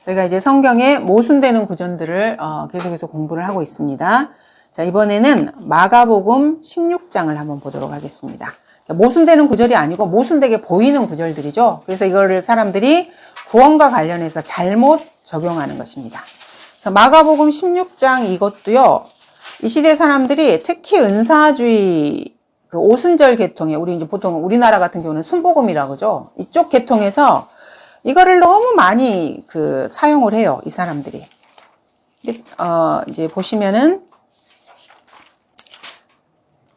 저희가 이제 성경에 모순되는 구절들을 계속해서 공부를 하고 있습니다. 자, 이번에는 마가복음 16장을 한번 보도록 하겠습니다. 모순되는 구절이 아니고 모순되게 보이는 구절들이죠. 그래서 이거를 사람들이 구원과 관련해서 잘못 적용하는 것입니다. 마가복음 16장 이것도요, 이 시대 사람들이 특히 은사주의 그 오순절 계통에, 우리 이제 보통 우리나라 같은 경우는 순복음이라고 그러죠. 이쪽 계통에서 이거를 너무 많이 사용을 해요, 이 사람들이. 이제 보시면은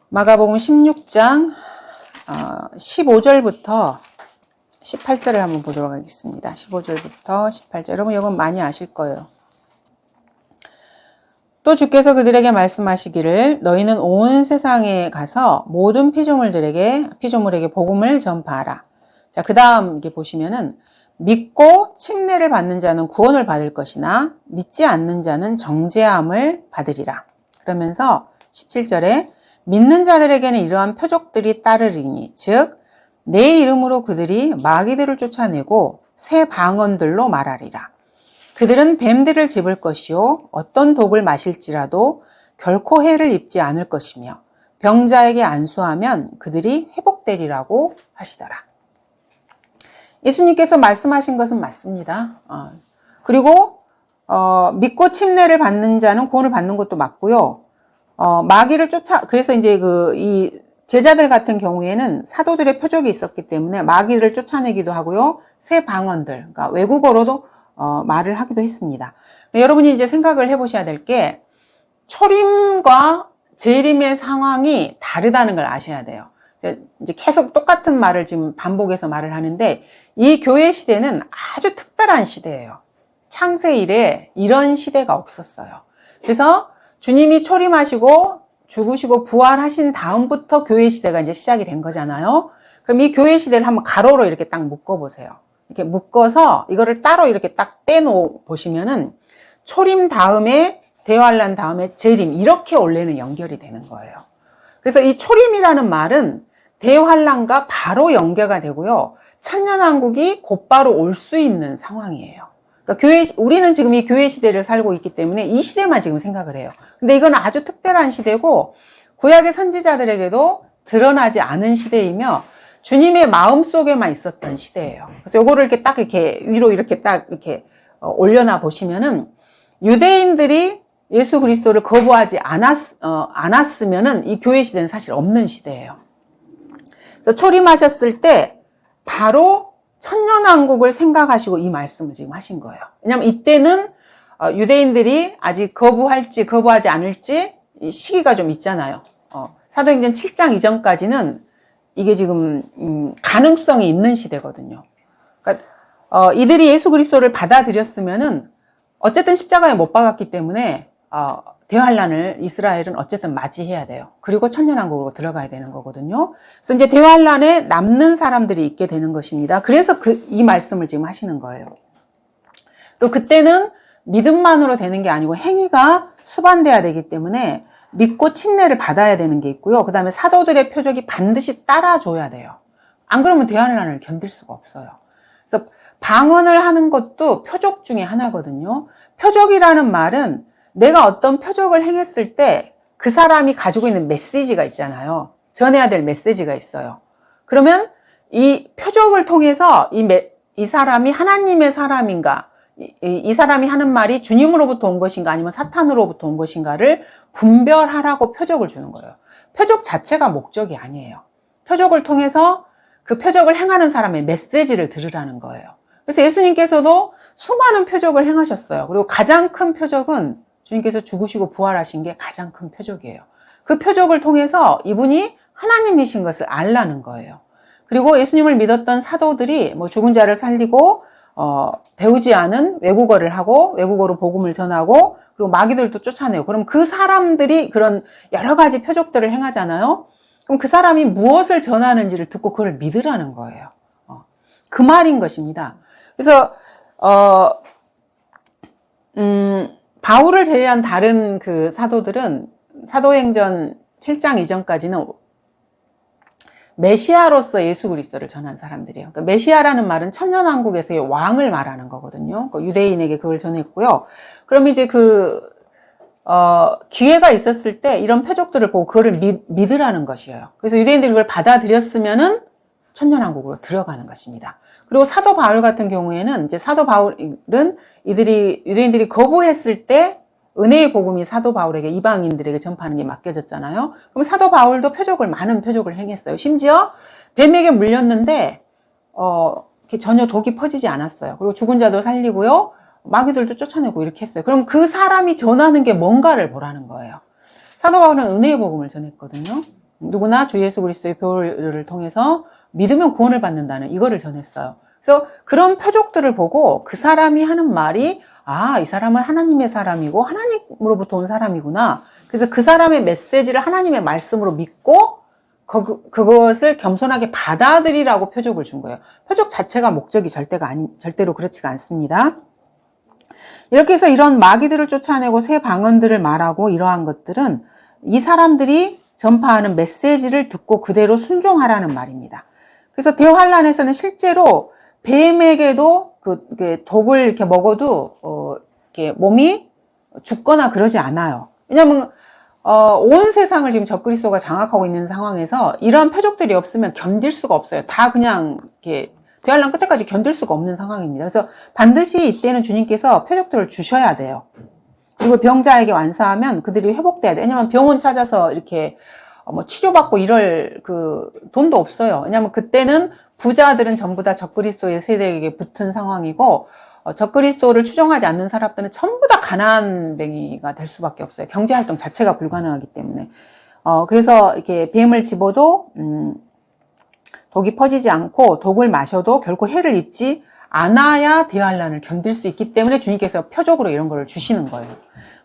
마가복음 16장 15절부터 18절을 한번 보도록 하겠습니다. 15절부터 18절. 여러분 이건 많이 아실 거예요. 또 주께서 그들에게 말씀하시기를 너희는 온 세상에 가서 모든 피조물에게 복음을 전파하라. 자, 그 다음 이렇게 보시면은 믿고 침례를 받는 자는 구원을 받을 것이나 믿지 않는 자는 정죄함을 받으리라. 그러면서 17절에 믿는 자들에게는 이러한 표적들이 따르리니 즉 내 이름으로 그들이 마귀들을 쫓아내고 새 방언들로 말하리라. 그들은 뱀들을 집을 것이요 어떤 독을 마실지라도 결코 해를 입지 않을 것이며 병자에게 안수하면 그들이 회복되리라고 하시더라. 예수님께서 말씀하신 것은 맞습니다. 그리고 믿고 침례를 받는 자는 구원을 받는 것도 맞고요. 마귀를 그래서 이제 이 제자들 같은 경우에는 사도들의 표적이 있었기 때문에 마귀를 쫓아내기도 하고요. 새 방언들, 그러니까 외국어로도 말을 하기도 했습니다. 여러분이 이제 생각을 해보셔야 될 게 초림과 재림의 상황이 다르다는 걸 아셔야 돼요. 이제 계속 똑같은 말을 지금 반복해서 말을 하는데 이 교회 시대는 아주 특별한 시대예요. 창세 이래 이런 시대가 없었어요. 그래서 주님이 초림하시고 죽으시고 부활하신 다음부터 교회 시대가 이제 시작이 된 거잖아요. 그럼 이 교회 시대를 한번 가로로 이렇게 딱 묶어보세요. 이렇게 묶어서 이거를 따로 이렇게 딱 떼놓 보시면은 초림 다음에 대환란 다음에 재림 이렇게 원래는 연결이 되는 거예요. 그래서 이 초림이라는 말은 대환란과 바로 연계가 되고요. 천년왕국이 곧바로 올 수 있는 상황이에요. 그러니까 우리는 지금 이 교회 시대를 살고 있기 때문에 이 시대만 지금 생각을 해요. 근데 이건 아주 특별한 시대고 구약의 선지자들에게도 드러나지 않은 시대이며 주님의 마음속에만 있었던 시대예요. 그래서 요거를 이렇게 딱 이렇게 위로 이렇게 딱 이렇게 올려놔 보시면은 유대인들이 예수 그리스도를 거부하지 않았으면은 이 교회 시대는 사실 없는 시대예요. 그래서 초림하셨을 때 바로 천년왕국을 생각하시고 이 말씀을 지금 하신 거예요. 왜냐하면 이때는 유대인들이 아직 거부할지 거부하지 않을지 이 시기가 좀 있잖아요. 사도행전 7장 이전까지는 이게 지금 가능성이 있는 시대거든요. 그러니까 이들이 예수 그리스도를 받아들였으면은 어쨌든 십자가에 못 박았기 때문에 대환란을 이스라엘은 어쨌든 맞이해야 돼요. 그리고 천년왕국으로 들어가야 되는 거거든요. 그래서 이제 대환란에 남는 사람들이 있게 되는 것입니다. 그래서 이 말씀을 지금 하시는 거예요. 그리고 그때는 믿음만으로 되는 게 아니고 행위가 수반돼야 되기 때문에 믿고 침례를 받아야 되는 게 있고요. 그 다음에 사도들의 표적이 반드시 따라줘야 돼요. 안 그러면 대환란을 견딜 수가 없어요. 그래서 방언을 하는 것도 표적 중에 하나거든요. 표적이라는 말은 내가 어떤 표적을 행했을 때 그 사람이 가지고 있는 메시지가 있잖아요. 전해야 될 메시지가 있어요. 그러면 이 표적을 통해서 이 사람이 하나님의 사람인가, 이 사람이 하는 말이 주님으로부터 온 것인가 아니면 사탄으로부터 온 것인가를 분별하라고 표적을 주는 거예요. 표적 자체가 목적이 아니에요. 표적을 통해서 그 표적을 행하는 사람의 메시지를 들으라는 거예요. 그래서 예수님께서도 수많은 표적을 행하셨어요. 그리고 가장 큰 표적은 주님께서 죽으시고 부활하신 게 가장 큰 표적이에요. 그 표적을 통해서 이분이 하나님이신 것을 알라는 거예요. 그리고 예수님을 믿었던 사도들이 죽은 자를 살리고 배우지 않은 외국어를 하고 외국어로 복음을 전하고 그리고 마귀들도 쫓아내고 그럼 그 사람들이 그런 여러 가지 표적들을 행하잖아요. 그럼 그 사람이 무엇을 전하는지를 듣고 그걸 믿으라는 거예요. 그 말인 것입니다. 그래서 바울을 제외한 다른 그 사도들은 사도행전 7장 이전까지는 메시아로서 예수 그리스도를 전한 사람들이에요. 그러니까 메시아라는 말은 천년왕국에서의 왕을 말하는 거거든요. 그러니까 유대인에게 그걸 전했고요. 그럼 이제 기회가 있었을 때 이런 표적들을 보고 그거를 믿으라는 것이에요. 그래서 유대인들이 그걸 받아들였으면은 천년왕국으로 들어가는 것입니다. 그리고 사도 바울 같은 경우에는 이제 사도 바울은 유대인들이 거부했을 때 은혜의 복음이 사도 바울에게 이방인들에게 전파하는 게 맡겨졌잖아요. 그럼 사도 바울도 많은 표적을 행했어요. 심지어 뱀에게 물렸는데 전혀 독이 퍼지지 않았어요. 그리고 죽은 자도 살리고요. 마귀들도 쫓아내고 이렇게 했어요. 그럼 그 사람이 전하는 게 뭔가를 보라는 거예요. 사도 바울은 은혜의 복음을 전했거든요. 누구나 주 예수 그리스도의 보혈을 통해서 믿으면 구원을 받는다는 이거를 전했어요. 그래서 그런 표적들을 보고 그 사람이 하는 말이 이 사람은 하나님의 사람이고 하나님으로부터 온 사람이구나. 그래서 그 사람의 메시지를 하나님의 말씀으로 믿고 그것을 겸손하게 받아들이라고 표적을 준 거예요. 표적 자체가 목적이 절대로 그렇지가 않습니다. 이렇게 해서 이런 마귀들을 쫓아내고 새 방언들을 말하고 이러한 것들은 이 사람들이 전파하는 메시지를 듣고 그대로 순종하라는 말입니다. 그래서 대환란에서는 실제로 뱀에게도 독을 이렇게 먹어도 이렇게 몸이 죽거나 그러지 않아요. 왜냐하면 온 세상을 지금 적그리스도가 장악하고 있는 상황에서 이러한 표적들이 없으면 견딜 수가 없어요. 다 그냥 이렇게 대환란 끝에까지 견딜 수가 없는 상황입니다. 그래서 반드시 이때는 주님께서 표적들을 주셔야 돼요. 그리고 병자에게 완사하면 그들이 회복돼야 돼요. 왜냐하면 병원 찾아서 이렇게 치료받고 이럴 돈도 없어요. 왜냐하면 그때는 부자들은 전부 다 적그리스도의 세대에게 붙은 상황이고 적그리스도를 추종하지 않는 사람들은 전부 다 가난뱅이가 될 수밖에 없어요. 경제활동 자체가 불가능하기 때문에. 그래서 이렇게 뱀을 집어도 독이 퍼지지 않고 독을 마셔도 결코 해를 입지 않아야 대환란을 견딜 수 있기 때문에 주님께서 표적으로 이런 걸 주시는 거예요.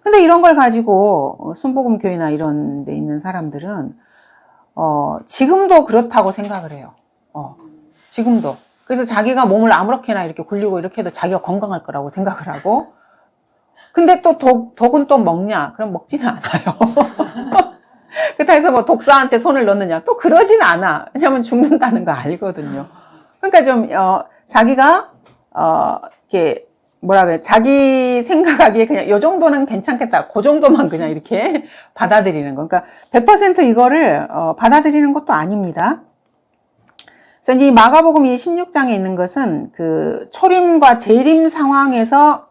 근데 이런 걸 가지고 순복음교회나 이런 데 있는 사람들은 지금도 그렇다고 생각을 해요. 지금도. 그래서 자기가 몸을 아무렇게나 이렇게 굴리고 이렇게 해도 자기가 건강할 거라고 생각을 하고, 근데 또 독은 또 먹냐? 그럼 먹지는 않아요. 그렇다고 해서 독사한테 손을 넣느냐? 또 그러진 않아. 왜냐면 죽는다는 거 알거든요. 그러니까 좀 자기가 이렇게 자기 생각하기에 그냥 요 정도는 괜찮겠다. 그 정도만 그냥 이렇게 받아들이는 거. 그러니까 100% 이거를 받아들이는 것도 아닙니다. 그래서 이제 마가복음 16장에 있는 것은 초림과 재림 상황에서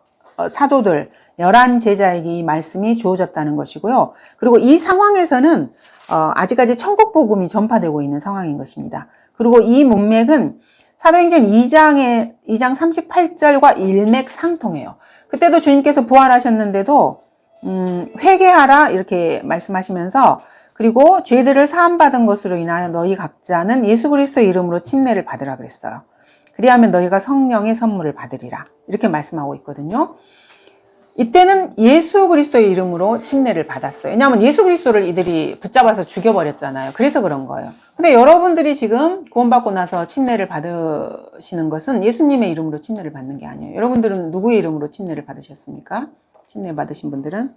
사도들 11 제자에게 이 말씀이 주어졌다는 것이고요. 그리고 이 상황에서는 아직까지 천국 복음이 전파되고 있는 상황인 것입니다. 그리고 이 문맥은 사도행전 2장 38절과 일맥상통해요. 그때도 주님께서 부활하셨는데도 회개하라 이렇게 말씀하시면서 그리고 죄들을 사함받은 것으로 인하여 너희 각자는 예수 그리스도의 이름으로 침례를 받으라 그랬어요. 그리하면 너희가 성령의 선물을 받으리라. 이렇게 말씀하고 있거든요. 이때는 예수 그리스도의 이름으로 침례를 받았어요. 왜냐하면 예수 그리스도를 이들이 붙잡아서 죽여버렸잖아요. 그래서 그런 거예요. 근데 여러분들이 지금 구원받고 나서 침례를 받으시는 것은 예수님의 이름으로 침례를 받는 게 아니에요. 여러분들은 누구의 이름으로 침례를 받으셨습니까? 침례 받으신 분들은?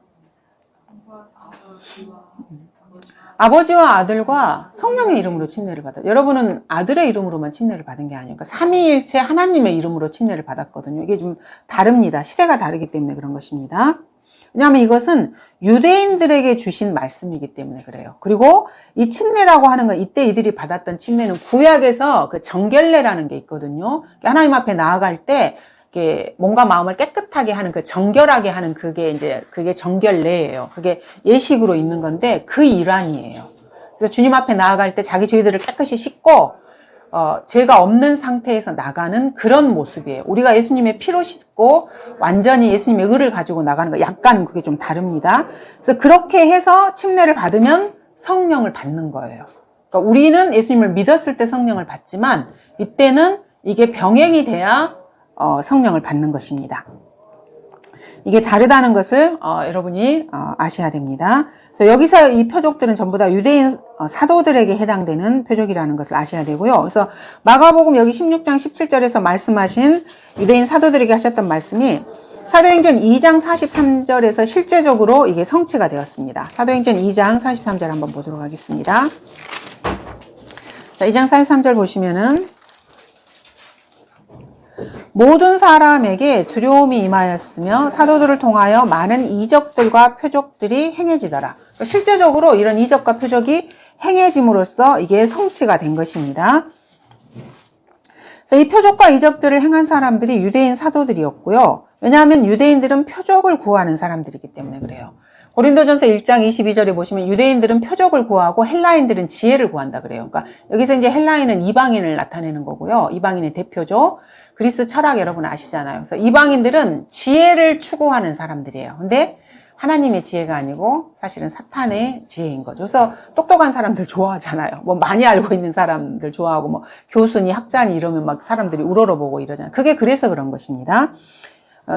아버지와 아들과 성령의 이름으로 침례를 받았어요. 여러분은 아들의 이름으로만 침례를 받은 게 아니에요. 그러니까 삼위일체 하나님의 이름으로 침례를 받았거든요. 이게 좀 다릅니다. 시대가 다르기 때문에 그런 것입니다. 왜냐하면 이것은 유대인들에게 주신 말씀이기 때문에 그래요. 그리고 이 침례라고 하는 건 이때 이들이 받았던 침례는 구약에서 정결례라는 게 있거든요. 하나님 앞에 나아갈 때 몸과 마음을 깨끗하게 하는 정결하게 하는 그게 정결례예요. 그게 예식으로 있는 건데 그 일환이에요. 그래서 주님 앞에 나아갈 때 자기 죄들을 깨끗이 씻고 죄가 없는 상태에서 나가는 그런 모습이에요. 우리가 예수님의 피로 씻고 완전히 예수님의 의를 가지고 나가는 거 약간 그게 좀 다릅니다. 그래서 그렇게 해서 침례를 받으면 성령을 받는 거예요. 그러니까 우리는 예수님을 믿었을 때 성령을 받지만 이때는 이게 병행이 돼야 성령을 받는 것입니다. 이게 다르다는 것을 여러분이 아셔야 됩니다. 그래서 여기서 이 표적들은 전부 다 유대인 사도들에게 해당되는 표적이라는 것을 아셔야 되고요. 그래서 마가복음 여기 16장 17절에서 말씀하신 유대인 사도들에게 하셨던 말씀이 사도행전 2장 43절에서 실제적으로 이게 성취가 되었습니다. 사도행전 2장 43절 한번 보도록 하겠습니다. 자, 2장 43절 보시면은 모든 사람에게 두려움이 임하였으며 사도들을 통하여 많은 이적들과 표적들이 행해지더라. 실제적으로 이런 이적과 표적이 행해짐으로써 이게 성취가 된 것입니다. 이 표적과 이적들을 행한 사람들이 유대인 사도들이었고요. 왜냐하면 유대인들은 표적을 구하는 사람들이기 때문에 그래요. 고린도전서 1장 22절에 보시면 유대인들은 표적을 구하고 헬라인들은 지혜를 구한다 그래요. 그러니까 여기서 이제 헬라인은 이방인을 나타내는 거고요. 이방인의 대표죠. 그리스 철학 여러분 아시잖아요. 그래서 이방인들은 지혜를 추구하는 사람들이에요. 근데 하나님의 지혜가 아니고 사실은 사탄의 지혜인 거죠. 그래서 똑똑한 사람들 좋아하잖아요. 뭐 많이 알고 있는 사람들 좋아하고 뭐 교수니 학자니 이러면 막 사람들이 우러러보고 이러잖아요. 그게 그래서 그런 것입니다.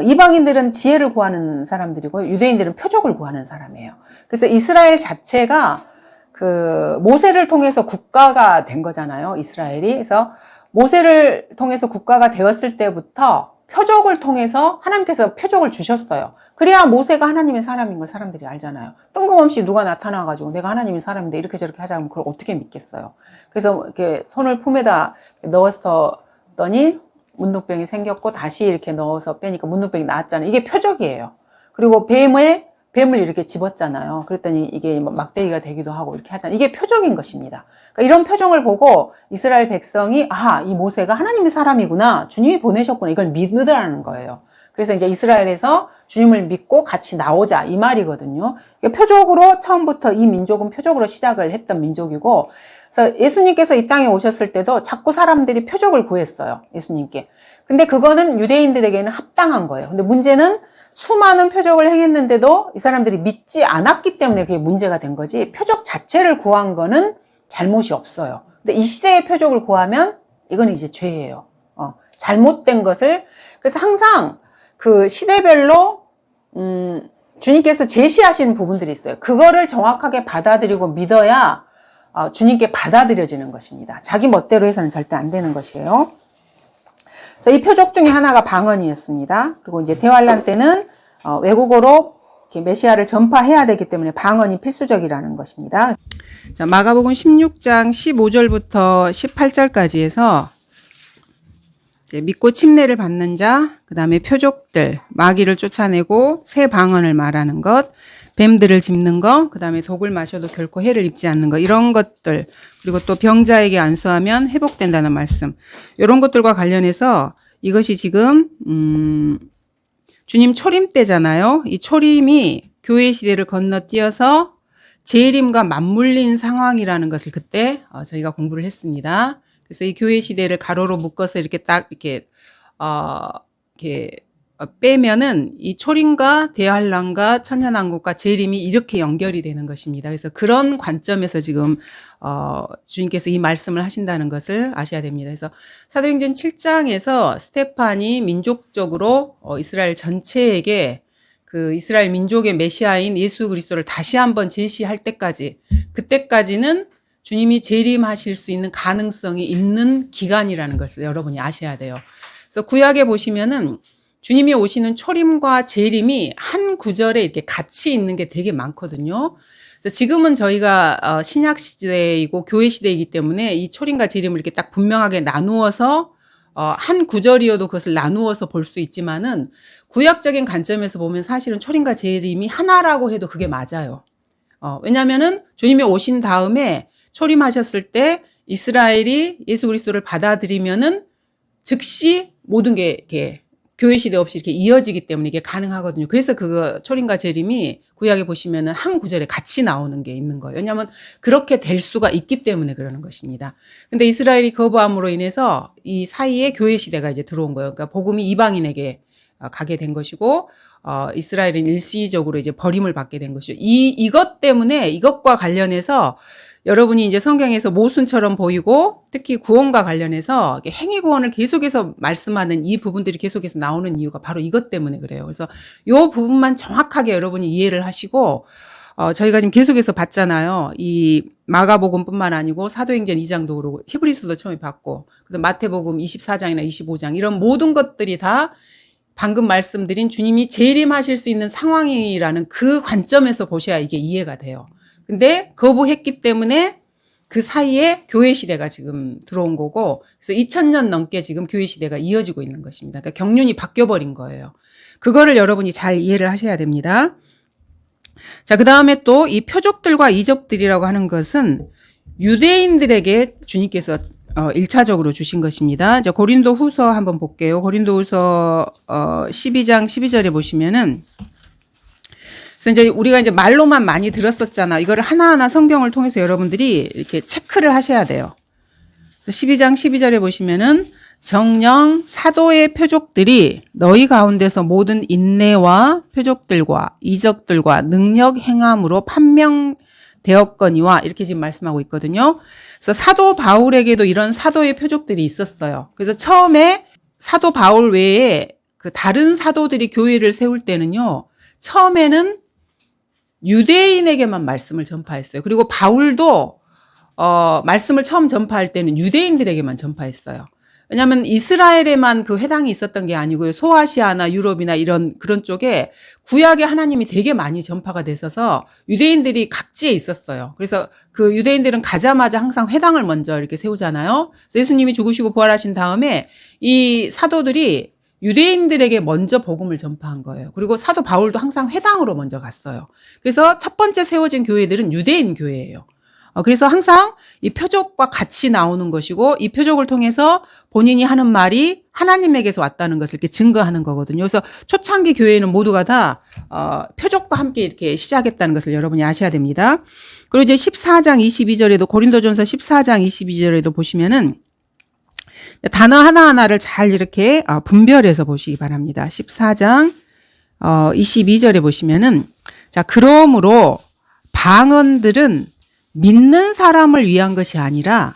이방인들은 지혜를 구하는 사람들이고 유대인들은 표적을 구하는 사람이에요. 그래서 이스라엘 자체가 그 모세를 통해서 국가가 된 거잖아요. 이스라엘이. 그래서 모세를 통해서 국가가 되었을 때부터 표적을 통해서 하나님께서 표적을 주셨어요. 그래야 모세가 하나님의 사람인 걸 사람들이 알잖아요. 뜬금없이 누가 나타나가지고 내가 하나님의 사람인데 이렇게 저렇게 하자면 그걸 어떻게 믿겠어요. 그래서 이렇게 손을 품에다 넣었더니 문둥병이 생겼고 다시 이렇게 넣어서 빼니까 문둥병이 나았잖아요. 이게 표적이에요. 그리고 뱀을 이렇게 집었잖아요. 그랬더니 이게 막대기가 되기도 하고 이렇게 하잖아요. 이게 표적인 것입니다. 그러니까 이런 표적을 보고 이스라엘 백성이 이 모세가 하나님의 사람이구나. 주님이 보내셨구나. 이걸 믿으라는 거예요. 그래서 이제 이스라엘에서 주님을 믿고 같이 나오자 이 말이거든요. 표적으로 처음부터 이 민족은 표적으로 시작을 했던 민족이고 그래서 예수님께서 이 땅에 오셨을 때도 자꾸 사람들이 표적을 구했어요. 예수님께. 근데 그거는 유대인들에게는 합당한 거예요. 근데 문제는 수많은 표적을 행했는데도 이 사람들이 믿지 않았기 때문에 그게 문제가 된 거지 표적 자체를 구한 거는 잘못이 없어요. 근데 이 시대의 표적을 구하면 이건 이제 죄예요. 잘못된 것을. 그래서 항상 그 시대별로 주님께서 제시하시는 부분들이 있어요. 그거를 정확하게 받아들이고 믿어야 주님께 받아들여지는 것입니다. 자기 멋대로 해서는 절대 안 되는 것이에요. 그래서 이 표적 중에 하나가 방언이었습니다. 그리고 이제 대환란 때는 외국어로 이렇게 메시아를 전파해야 되기 때문에 방언이 필수적이라는 것입니다. 자, 마가복음 16장 15절부터 18절까지 해서 믿고 침례를 받는 자, 그 다음에 표적들, 마귀를 쫓아내고 새 방언을 말하는 것, 뱀들을 짚는 거, 그 다음에 독을 마셔도 결코 해를 입지 않는 거, 이런 것들, 그리고 또 병자에게 안수하면 회복된다는 말씀, 이런 것들과 관련해서 이것이 지금 주님 초림 때잖아요. 이 초림이 교회 시대를 건너뛰어서 재림과 맞물린 상황이라는 것을 그때 저희가 공부를 했습니다. 그래서 이 교회 시대를 가로로 묶어서 이렇게 딱 이렇게 빼면은 이 초림과 대환란과 천년왕국과 재림이 이렇게 연결이 되는 것입니다. 그래서 그런 관점에서 지금 주님께서 이 말씀을 하신다는 것을 아셔야 됩니다. 그래서 사도행전 7장에서 스데반이 민족적으로 이스라엘 전체에게 그 이스라엘 민족의 메시아인 예수 그리스도를 다시 한번 제시할 때까지, 그때까지는 주님이 재림하실 수 있는 가능성이 있는 기간이라는 것을 여러분이 아셔야 돼요. 그래서 구약에 보시면은 주님이 오시는 초림과 재림이 한 구절에 이렇게 같이 있는 게 되게 많거든요. 그래서 지금은 저희가 신약 시대이고 교회 시대이기 때문에 이 초림과 재림을 이렇게 딱 분명하게 나누어서 한 구절이어도 그것을 나누어서 볼 수 있지만은 구약적인 관점에서 보면 사실은 초림과 재림이 하나라고 해도 그게 맞아요. 왜냐면은 주님이 오신 다음에 초림하셨을 때 이스라엘이 예수 그리스도를 받아들이면은 즉시 모든 게 이렇게 교회 시대 없이 이렇게 이어지기 때문에 이게 가능하거든요. 그래서 그거 초림과 재림이 구약에 보시면은 한 구절에 같이 나오는 게 있는 거예요. 왜냐하면 그렇게 될 수가 있기 때문에 그러는 것입니다. 근데 이스라엘이 거부함으로 인해서 이 사이에 교회 시대가 이제 들어온 거예요. 그러니까 복음이 이방인에게 가게 된 것이고 이스라엘은 일시적으로 이제 버림을 받게 된 것이죠. 이것 때문에 이것과 관련해서 여러분이 이제 성경에서 모순처럼 보이고 특히 구원과 관련해서 행위 구원을 계속해서 말씀하는 이 부분들이 계속해서 나오는 이유가 바로 이것 때문에 그래요. 그래서 이 부분만 정확하게 여러분이 이해를 하시고 저희가 지금 계속해서 봤잖아요. 이 마가복음뿐만 아니고 사도행전 2장도 그러고 히브리서도 처음에 봤고 그다음 마태복음 24장이나 25장 이런 모든 것들이 다 방금 말씀드린 주님이 재림하실 수 있는 상황이라는 그 관점에서 보셔야 이게 이해가 돼요. 근데 거부했기 때문에 그 사이에 교회 시대가 지금 들어온 거고, 그래서 2000년 넘게 지금 교회 시대가 이어지고 있는 것입니다. 그러니까 경륜이 바뀌어버린 거예요. 그거를 여러분이 잘 이해를 하셔야 됩니다. 자, 그 다음에 또 이 표적들과 이적들이라고 하는 것은 유대인들에게 주님께서 1차적으로 주신 것입니다. 자, 고린도 후서 한번 볼게요. 고린도 후서 12장 12절에 보시면은, 그래서 이제 우리가 이제 말로만 많이 들었었잖아. 이거를 하나하나 성경을 통해서 여러분들이 이렇게 체크를 하셔야 돼요. 12장 12절에 보시면은 정령 사도의 표적들이 너희 가운데서 모든 인내와 표적들과 이적들과 능력 행함으로 판명되었거니와 이렇게 지금 말씀하고 있거든요. 그래서 사도 바울에게도 이런 사도의 표적들이 있었어요. 그래서 처음에 사도 바울 외에 그 다른 사도들이 교회를 세울 때는요. 처음에는 유대인에게만 말씀을 전파했어요. 그리고 바울도 말씀을 처음 전파할 때는 유대인들에게만 전파했어요. 왜냐하면 이스라엘에만 그 회당이 있었던 게 아니고요. 소아시아나 유럽이나 이런 그런 쪽에 구약의 하나님이 되게 많이 전파가 됐어서 유대인들이 각지에 있었어요. 그래서 그 유대인들은 가자마자 항상 회당을 먼저 이렇게 세우잖아요. 그래서 예수님이 죽으시고 부활하신 다음에 이 사도들이 유대인들에게 먼저 복음을 전파한 거예요. 그리고 사도 바울도 항상 회당으로 먼저 갔어요. 그래서 첫 번째 세워진 교회들은 유대인 교회예요. 그래서 항상 이 표적과 같이 나오는 것이고 이 표적을 통해서 본인이 하는 말이 하나님에게서 왔다는 것을 이렇게 증거하는 거거든요. 그래서 초창기 교회는 모두가 다 표적과 함께 이렇게 시작했다는 것을 여러분이 아셔야 됩니다. 그리고 이제 14장 22절에도 고린도전서 14장 22절에도 보시면은 단어 하나하나를 잘 이렇게 분별해서 보시기 바랍니다. 14장 22절에 보시면은 자, 그러므로 방언들은 믿는 사람을 위한 것이 아니라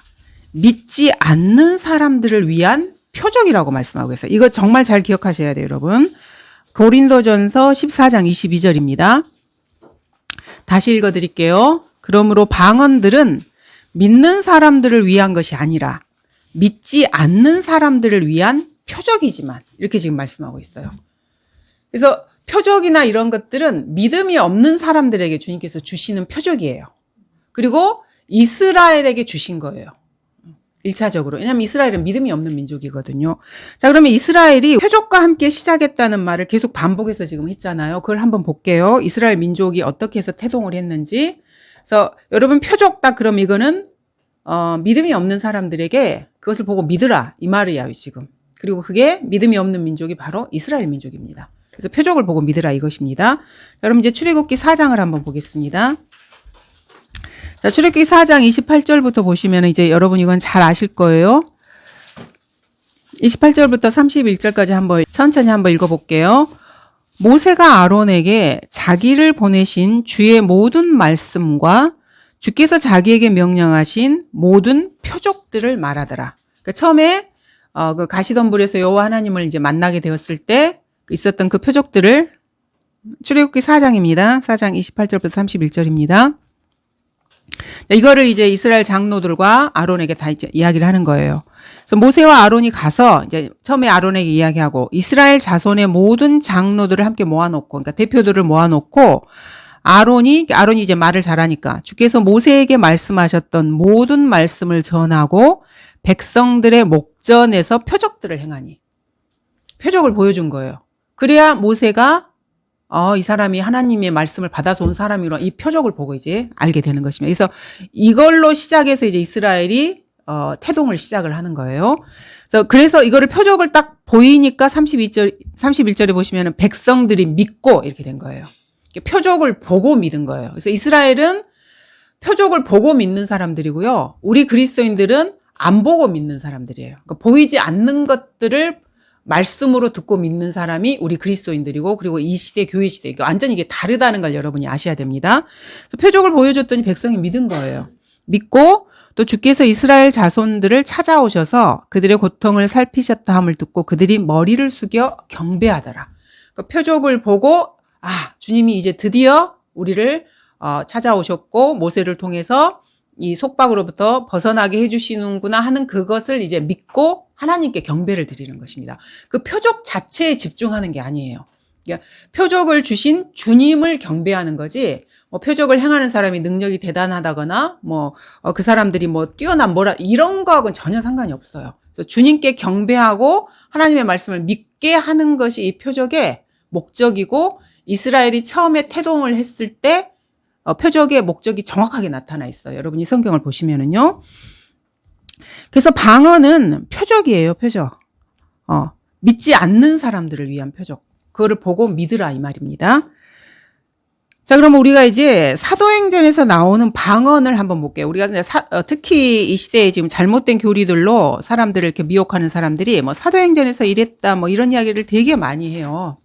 믿지 않는 사람들을 위한 표적이라고 말씀하고 있어요. 이거 정말 잘 기억하셔야 돼요, 여러분. 고린도전서 14장 22절입니다. 다시 읽어드릴게요. 그러므로 방언들은 믿는 사람들을 위한 것이 아니라 믿지 않는 사람들을 위한 표적이지만 이렇게 지금 말씀하고 있어요. 그래서 표적이나 이런 것들은 믿음이 없는 사람들에게 주님께서 주시는 표적이에요. 그리고 이스라엘에게 주신 거예요. 1차적으로. 왜냐하면 이스라엘은 믿음이 없는 민족이거든요. 자, 그러면 이스라엘이 표적과 함께 시작했다는 말을 계속 반복해서 지금 했잖아요. 그걸 한번 볼게요. 이스라엘 민족이 어떻게 해서 태동을 했는지. 그래서 여러분 표적 딱 그럼 이거는 믿음이 없는 사람들에게 그것을 보고 믿으라 이 말이에요 지금. 그리고 그게 믿음이 없는 민족이 바로 이스라엘 민족입니다. 그래서 표적을 보고 믿으라 이것입니다. 자, 그럼 이제 출애굽기 4장을 한번 보겠습니다. 자, 출애굽기 4장 28절부터 보시면 이제 여러분 이건 잘 아실 거예요. 28절부터 31절까지 한번 천천히 한번 읽어볼게요. 모세가 아론에게 자기를 보내신 주의 모든 말씀과 주께서 자기에게 명령하신 모든 표적들을 말하더라. 그러니까 처음에 그 가시덤불에서 여호와 하나님을 이제 만나게 되었을 때 있었던 그 표적들을 출애굽기 4장입니다. 4장 28절부터 31절입니다. 이거를 이제 이스라엘 장로들과 아론에게 다 이제 이야기를 하는 거예요. 그래서 모세와 아론이 가서 이제 처음에 아론에게 이야기하고 이스라엘 자손의 모든 장로들을 함께 모아놓고, 그러니까 대표들을 모아놓고 아론이 이제 말을 잘하니까 주께서 모세에게 말씀하셨던 모든 말씀을 전하고 백성들의 목전에서 표적들을 행하니 표적을 보여준 거예요. 그래야 모세가 이 사람이 하나님의 말씀을 받아서 온 사람이로 이 표적을 보고 이제 알게 되는 것입니다. 그래서 이걸로 시작해서 이제 이스라엘이 태동을 시작을 하는 거예요. 그래서 이거를 표적을 딱 보이니까 31절에 보시면은 백성들이 믿고 이렇게 된 거예요. 표적을 보고 믿은 거예요. 그래서 이스라엘은 표적을 보고 믿는 사람들이고요. 우리 그리스도인들은 안 보고 믿는 사람들이에요. 그러니까 보이지 않는 것들을 말씀으로 듣고 믿는 사람이 우리 그리스도인들이고, 그리고 이 시대 교회 시대 완전히 이게 다르다는 걸 여러분이 아셔야 됩니다. 표적을 보여줬더니 백성이 믿은 거예요. 믿고 또 주께서 이스라엘 자손들을 찾아오셔서 그들의 고통을 살피셨다 함을 듣고 그들이 머리를 숙여 경배하더라. 그러니까 표적을 보고 주님이 이제 드디어 우리를 찾아오셨고 모세를 통해서 이 속박으로부터 벗어나게 해주시는구나 하는 그것을 이제 믿고 하나님께 경배를 드리는 것입니다. 그 표적 자체에 집중하는 게 아니에요. 그러니까 표적을 주신 주님을 경배하는 거지 뭐 표적을 행하는 사람이 능력이 대단하다거나 그 사람들이 뭐 뛰어난 뭐라 이런 거하고는 전혀 상관이 없어요. 그래서 주님께 경배하고 하나님의 말씀을 믿게 하는 것이 이 표적의 목적이고 이스라엘이 처음에 태동을 했을 때 표적의 목적이 정확하게 나타나 있어요. 여러분이 성경을 보시면은요. 그래서 방언은 표적이에요, 표적. 믿지 않는 사람들을 위한 표적. 그거를 보고 믿으라 이 말입니다. 자, 그러면 우리가 이제 사도행전에서 나오는 방언을 한번 볼게요. 우리가 이제 특히 이 시대에 지금 잘못된 교리들로 사람들을 이렇게 미혹하는 사람들이 뭐 사도행전에서 이랬다 뭐 이런 이야기를 되게 많이 해요.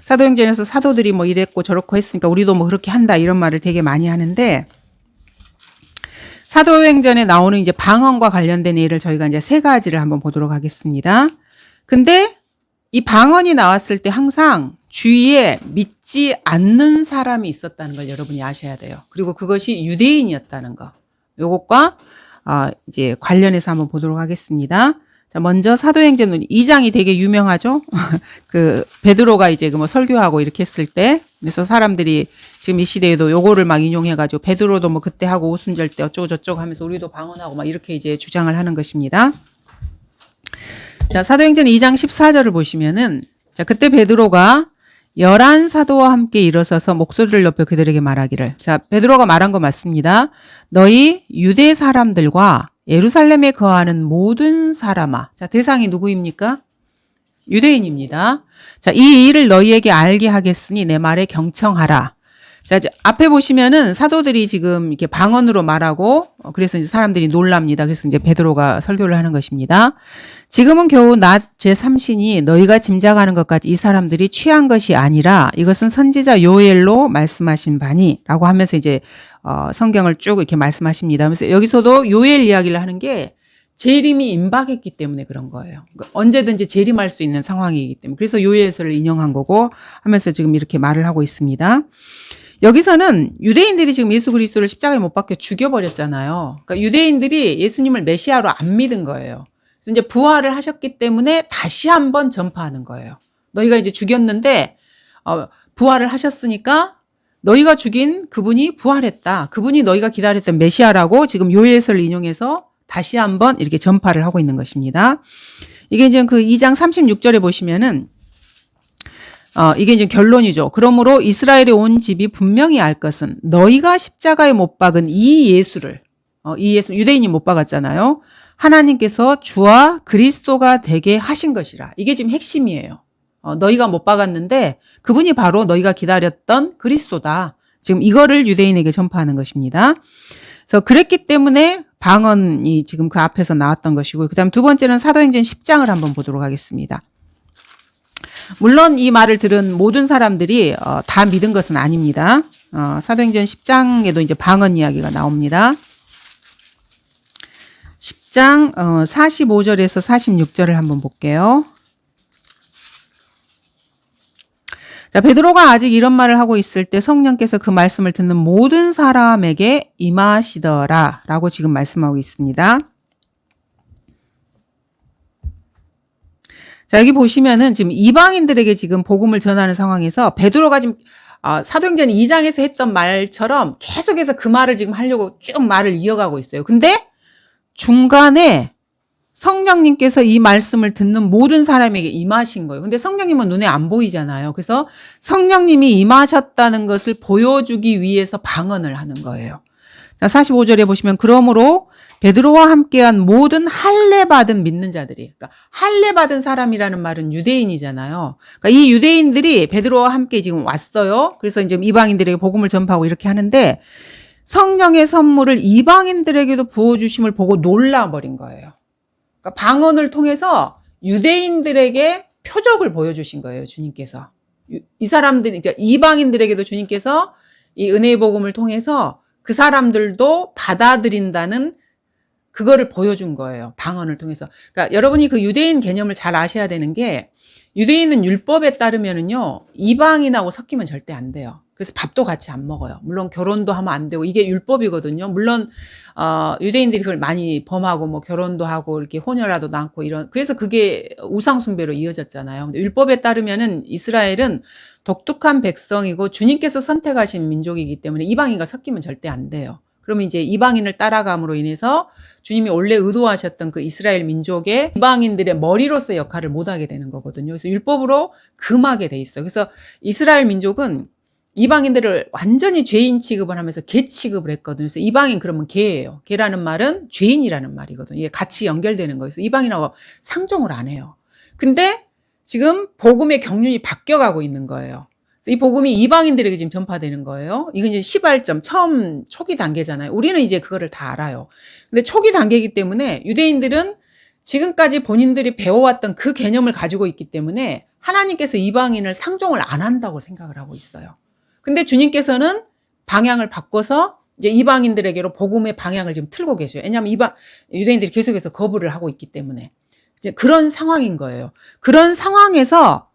사도행전에서 사도들이 뭐 이랬고 저렇고 했으니까 우리도 뭐 그렇게 한다 이런 말을 되게 많이 하는데 사도행전에 나오는 이제 방언과 관련된 예를 저희가 이제 세 가지를 한번 보도록 하겠습니다. 근데 이 방언이 나왔을 때 항상 주위에 믿지 않는 사람이 있었다는 걸 여러분이 아셔야 돼요. 그리고 그것이 유대인이었다는 거. 요것과 이제 관련해서 한번 보도록 하겠습니다. 자, 먼저 사도행전 2장이 되게 유명하죠. 그 베드로가 이제 뭐 설교하고 이렇게 했을 때, 그래서 사람들이 지금 이 시대에도 요거를 막 인용해가지고 베드로도 뭐 그때 하고 오순절 때 어쩌고 저쩌고 하면서 우리도 방언하고 막 이렇게 이제 주장을 하는 것입니다. 자, 사도행전 2장 14절을 보시면은, 자, 그때 베드로가 11사도와 함께 일어서서 목소리를 높여 그들에게 말하기를. 자, 베드로가 말한 거 맞습니다. 너희 유대 사람들과 예루살렘에 거하는 모든 사람아. 자, 대상이 누구입니까? 유대인입니다. 자, 이 일을 너희에게 알게 하겠으니 내 말에 경청하라. 자, 이제 앞에 보시면은 사도들이 지금 이렇게 방언으로 말하고 그래서 이제 사람들이 놀랍니다. 그래서 이제 베드로가 설교를 하는 것입니다. 지금은 겨우 낮 제3신이 너희가 짐작하는 것까지 이 사람들이 취한 것이 아니라 이것은 선지자 요엘로 말씀하신 바니라고 하면서 이제 성경을 쭉 이렇게 말씀하십니다. 그래서 여기서도 요엘 이야기를 하는 게 재림이 임박했기 때문에 그런 거예요. 그러니까 언제든지 재림할 수 있는 상황이기 때문에 그래서 요엘서를 인용한 거고 하면서 지금 이렇게 말을 하고 있습니다. 여기서는 유대인들이 지금 예수 그리스도를 십자가에 못 박혀 죽여버렸잖아요. 그러니까 유대인들이 예수님을 메시아로 안 믿은 거예요. 그래서 이제 부활을 하셨기 때문에 다시 한번 전파하는 거예요. 너희가 이제 죽였는데 부활을 하셨으니까 너희가 죽인 그분이 부활했다. 그분이 너희가 기다렸던 메시아라고 지금 요엘서를 인용해서 다시 한번 이렇게 전파를 하고 있는 것입니다. 이게 이제 그 2장 36절에 보시면은 이게 이제 결론이죠. 그러므로 이스라엘에 온 집이 분명히 알 것은 너희가 십자가에 못 박은 이 예수를 이 예수 유대인이 못 박았잖아요. 하나님께서 주와 그리스도가 되게 하신 것이라. 이게 지금 핵심이에요. 너희가 못 박았는데 그분이 바로 너희가 기다렸던 그리스도다. 지금 이거를 유대인에게 전파하는 것입니다. 그래서 그랬기 때문에 방언이 지금 그 앞에서 나왔던 것이고 그다음 두 번째는 사도행전 10장을 한번 보도록 하겠습니다. 물론 이 말을 들은 모든 사람들이 다 믿은 것은 아닙니다. 사도행전 10장에도 이제 방언 이야기가 나옵니다. 10장 45절에서 46절을 한번 볼게요. 자, 베드로가 아직 이런 말을 하고 있을 때 성령께서 그 말씀을 듣는 모든 사람에게 임하시더라 라고 지금 말씀하고 있습니다. 자, 여기 보시면은 지금 이방인들에게 지금 복음을 전하는 상황에서 베드로가 지금 사도행전 2장에서 했던 말처럼 계속해서 그 말을 지금 하려고 쭉 말을 이어가고 있어요. 근데 중간에 성령님께서 이 말씀을 듣는 모든 사람에게 임하신 거예요. 근데 성령님은 눈에 안 보이잖아요. 그래서 성령님이 임하셨다는 것을 보여주기 위해서 방언을 하는 거예요. 자, 45절에 보시면 그러므로 베드로와 함께한 모든 할례 받은 믿는 자들이, 그러니까 할례 받은 사람이라는 말은 유대인이잖아요. 그러니까 이 유대인들이 베드로와 함께 지금 왔어요. 그래서 이제 이방인들에게 복음을 전파하고 이렇게 하는데 성령의 선물을 이방인들에게도 부어주심을 보고 놀라버린 거예요. 그러니까 방언을 통해서 유대인들에게 표적을 보여주신 거예요, 주님께서. 이 사람들이, 이제 이방인들에게도 주님께서 이 은혜의 복음을 통해서 그 사람들도 받아들인다는 그거를 보여준 거예요. 방언을 통해서. 그러니까 여러분이 그 유대인 개념을 잘 아셔야 되는 게 유대인은 율법에 따르면은요, 이방인하고 섞이면 절대 안 돼요. 그래서 밥도 같이 안 먹어요. 물론 결혼도 하면 안 되고 이게 율법이거든요. 물론 유대인들이 그걸 많이 범하고 뭐 결혼도 하고 이렇게 혼혈아도 낳고 이런, 그래서 그게 우상 숭배로 이어졌잖아요. 근데 율법에 따르면은 이스라엘은 독특한 백성이고 주님께서 선택하신 민족이기 때문에 이방인과 섞이면 절대 안 돼요. 그러면 이제 이방인을 따라감으로 인해서 주님이 원래 의도하셨던 그 이스라엘 민족의 이방인들의 머리로서의 역할을 못하게 되는 거거든요. 그래서 율법으로 금하게 돼 있어요. 그래서 이스라엘 민족은 이방인들을 완전히 죄인 취급을 하면서 개 취급을 했거든요. 그래서 이방인 그러면 개예요. 개라는 말은 죄인이라는 말이거든요. 이게 같이 연결되는 거예요. 그래서 이방인하고 상종을 안 해요. 근데 지금 복음의 경륜이 바뀌어가고 있는 거예요. 이 복음이 이방인들에게 지금 전파되는 거예요. 이건 이제 시발점, 처음 초기 단계잖아요. 우리는 이제 그거를 다 알아요. 근데 초기 단계이기 때문에 유대인들은 지금까지 본인들이 배워왔던 그 개념을 가지고 있기 때문에 하나님께서 이방인을 상종을 안 한다고 생각을 하고 있어요. 근데 주님께서는 방향을 바꿔서 이제 이방인들에게로 복음의 방향을 지금 틀고 계셔요. 왜냐하면 유대인들이 계속해서 거부를 하고 있기 때문에. 이제 그런 상황인 거예요. 그런 상황에서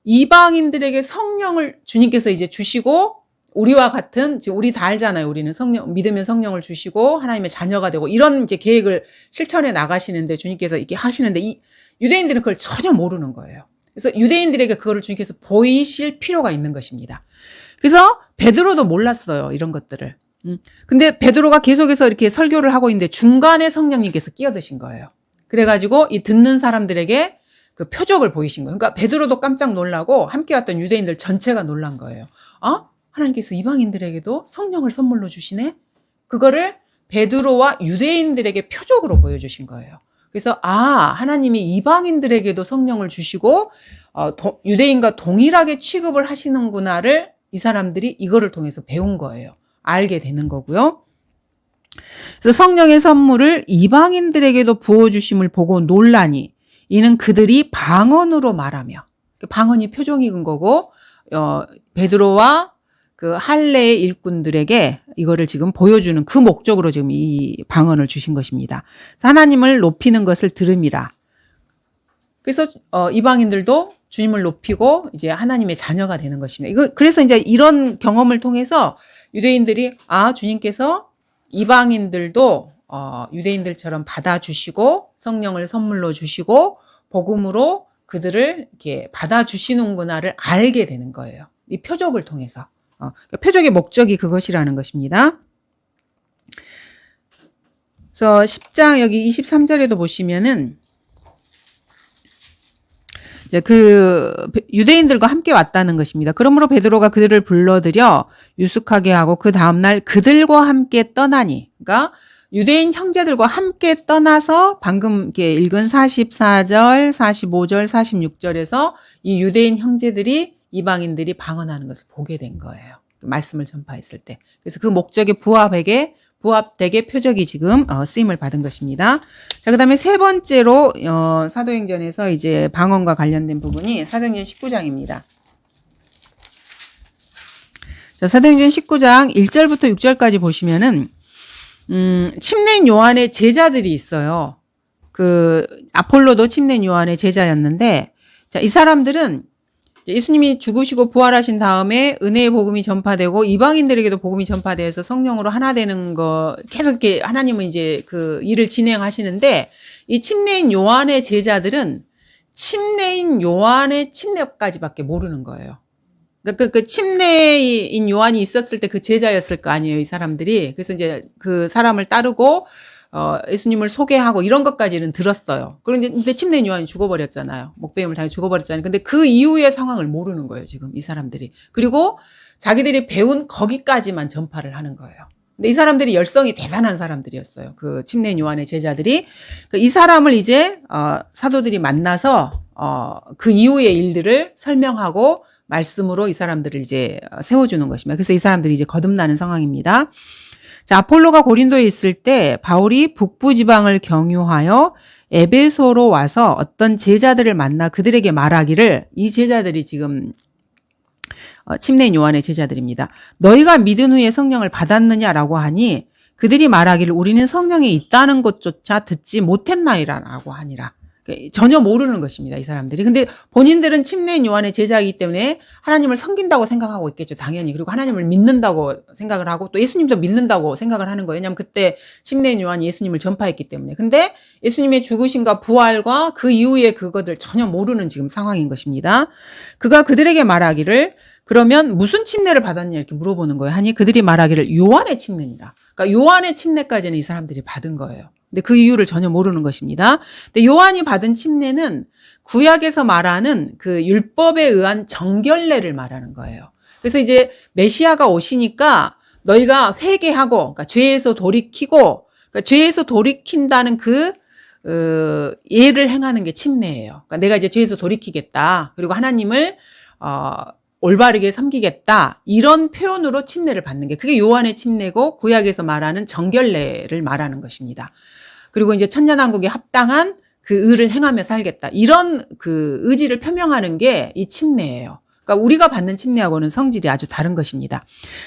이방인들에게 성령을 주님께서 이제 주시고, 우리와 같은, 지금 우리 다 알잖아요. 우리는 믿으면 성령을 주시고 하나님의 자녀가 되고 이런 이제 계획을 실천해 나가시는데 주님께서 이렇게 하시는데 이 유대인들은 그걸 전혀 모르는 거예요. 그래서 유대인들에게 그거를 주님께서 보이실 필요가 있는 것입니다. 그래서 베드로도 몰랐어요. 이런 것들을. 근데 베드로가 계속해서 이렇게 설교를 하고 있는데 중간에 성령님께서 끼어드신 거예요. 그래가지고 이 듣는 사람들에게 그 표적을 보이신 거예요. 그러니까 베드로도 깜짝 놀라고 함께 왔던 유대인들 전체가 놀란 거예요. 하나님께서 이방인들에게도 성령을 선물로 주시네? 그거를 베드로와 유대인들에게 표적으로 보여주신 거예요. 그래서 하나님이 이방인들에게도 성령을 주시고 유대인과 동일하게 취급을 하시는구나를 이 사람들이 이거를 통해서 배운 거예요. 알게 되는 거고요. 그래서 성령의 선물을 이방인들에게도 부어주심을 보고 놀라니 이는 그들이 방언으로 말하며, 방언이 표정인 거고 베드로와 그 할례의 일꾼들에게 이거를 지금 보여주는 그 목적으로 지금 이 방언을 주신 것입니다. 하나님을 높이는 것을 들음이라. 그래서 이방인들도 주님을 높이고 이제 하나님의 자녀가 되는 것입니다. 그래서 이제 이런 경험을 통해서 유대인들이 주님께서 이방인들도 유대인들처럼 받아주시고 성령을 선물로 주시고 복음으로 그들을 이렇게 받아주시는구나를 알게 되는 거예요. 이 표적을 통해서. 표적의 목적이 그것이라는 것입니다. 그래서 10장 여기 23절에도 보시면은 이제 그 유대인들과 함께 왔다는 것입니다. 그러므로 베드로가 그들을 불러들여 유숙하게 하고 그 다음날 그들과 함께 떠나니, 그러니까 유대인 형제들과 함께 떠나서 방금 이렇게 읽은 44절, 45절, 46절에서 이 유대인 형제들이 이방인들이 방언하는 것을 보게 된 거예요. 말씀을 전파했을 때. 그래서 그 목적에 부합되게 표적이 지금 쓰임을 받은 것입니다. 자, 그 다음에 세 번째로 사도행전에서 이제 방언과 관련된 부분이 사도행전 19장입니다. 자, 사도행전 19장 1절부터 6절까지 보시면은 침례인 요한의 제자들이 있어요. 그 아폴로도 침례인 요한의 제자였는데, 자, 이 사람들은 예수님이 죽으시고 부활하신 다음에 은혜의 복음이 전파되고 이방인들에게도 복음이 전파되어서 성령으로 하나 되는 거 계속 이렇게 하나님은 이제 그 일을 진행하시는데, 이 침례인 요한의 제자들은 침례인 요한의 침례까지밖에 모르는 거예요. 그러니까 그 침례인 요한이 있었을 때 그 제자였을 거 아니에요, 이 사람들이. 그래서 이제 그 사람을 따르고 예수님을 소개하고 이런 것까지는 들었어요. 그런데 침례인 요한이 죽어버렸잖아요. 목배임을 당해 죽어버렸잖아요. 근데 그 이후의 상황을 모르는 거예요, 지금 이 사람들이. 그리고 자기들이 배운 거기까지만 전파를 하는 거예요. 근데 이 사람들이 열성이 대단한 사람들이었어요. 그 침례인 요한의 제자들이. 이 사람을 이제 사도들이 만나서 그 이후의 일들을 설명하고 말씀으로 이 사람들을 이제 세워주는 것입니다. 그래서 이 사람들이 이제 거듭나는 상황입니다. 자, 아폴로가 고린도에 있을 때 바울이 북부 지방을 경유하여 에베소로 와서 어떤 제자들을 만나 그들에게 말하기를, 이 제자들이 지금 침례인 요한의 제자들입니다. 너희가 믿은 후에 성령을 받았느냐라고 하니 그들이 말하기를 우리는 성령이 있다는 것조차 듣지 못했나이라고 하니라. 전혀 모르는 것입니다, 이 사람들이. 근데 본인들은 침례인 요한의 제자이기 때문에 하나님을 섬긴다고 생각하고 있겠죠, 당연히. 그리고 하나님을 믿는다고 생각을 하고 또 예수님도 믿는다고 생각을 하는 거예요. 왜냐하면 그때 침례인 요한이 예수님을 전파했기 때문에. 근데 예수님의 죽으심과 부활과 그 이후의 그것들 전혀 모르는 지금 상황인 것입니다. 그가 그들에게 말하기를 그러면 무슨 침례를 받았냐 이렇게 물어보는 거예요. 하니 그들이 말하기를 요한의 침례니라. 그러니까 요한의 침례까지는 이 사람들이 받은 거예요. 근데 그 이유를 전혀 모르는 것입니다. 근데 요한이 받은 침례는 구약에서 말하는 그 율법에 의한 정결례를 말하는 거예요. 그래서 이제 메시아가 오시니까 너희가 회개하고, 그러니까 죄에서 돌이키고, 그러니까 죄에서 돌이킨다는 예를 행하는 게 침례예요. 그러니까 내가 이제 죄에서 돌이키겠다. 그리고 하나님을 올바르게 섬기겠다. 이런 표현으로 침례를 받는 게 그게 요한의 침례고 구약에서 말하는 정결례를 말하는 것입니다. 그리고 이제 천년왕국에 합당한 그 의를 행하며 살겠다. 이런 그 의지를 표명하는 게 이 침례예요. 그러니까 우리가 받는 침례하고는 성질이 아주 다른 것입니다.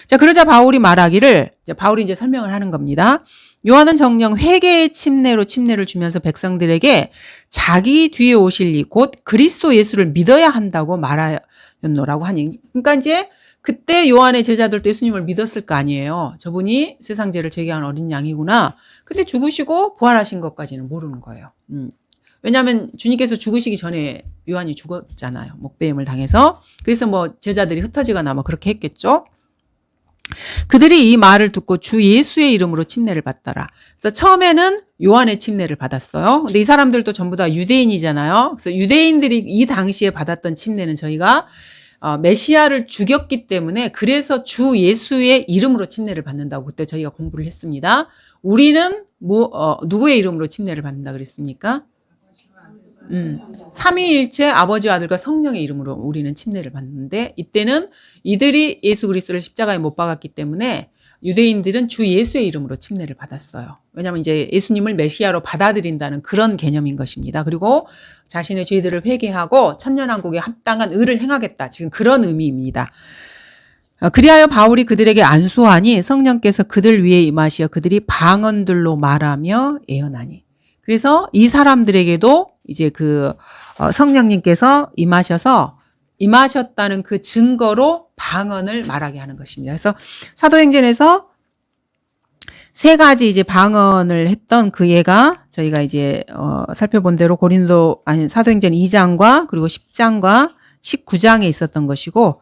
자, 그러자 바울이 말하기를, 바울이 이제 설명을 하는 겁니다. 요한은 정녕 회개의 침례로 침례를 주면서 백성들에게 자기 뒤에 오실 이 곧 그리스도 예수를 믿어야 한다고 말하였노라고 하니. 그러니까 이제 그때 요한의 제자들도 예수님을 믿었을 거 아니에요. 저분이 세상 죄를 제거한 어린 양이구나. 근데 죽으시고 부활하신 것까지는 모르는 거예요. 왜냐하면 주님께서 죽으시기 전에 요한이 죽었잖아요. 목배임을 당해서. 그래서 뭐 제자들이 흩어지거나 뭐 그렇게 했겠죠. 그들이 이 말을 듣고 주 예수의 이름으로 침례를 받더라. 그래서 처음에는 요한의 침례를 받았어요. 근데 이 사람들도 전부 다 유대인이잖아요. 그래서 유대인들이 이 당시에 받았던 침례는 저희가 메시아를 죽였기 때문에 그래서 주 예수의 이름으로 침례를 받는다고 그때 저희가 공부를 했습니다. 우리는 누구의 이름으로 침례를 받는다 그랬습니까? 삼위일체 아버지와 아들과 성령의 이름으로 우리는 침례를 받는데 이때는 이들이 예수 그리스도를 십자가에 못 박았기 때문에 유대인들은 주 예수의 이름으로 침례를 받았어요. 왜냐하면 이제 예수님을 메시아로 받아들인다는 그런 개념인 것입니다. 그리고 자신의 죄들을 회개하고 천년왕국에 합당한 의를 행하겠다. 지금 그런 의미입니다. 그리하여 바울이 그들에게 안수하니 성령께서 그들 위에 임하시어 그들이 방언들로 말하며 예언하니. 그래서 이 사람들에게도 이제 성령님께서 임하셨다는 그 증거로 방언을 말하게 하는 것입니다. 그래서 사도행전에서 세 가지 이제 방언을 했던 그 예가 저희가 이제 살펴본 대로 사도행전 2장과 그리고 10장과 19장에 있었던 것이고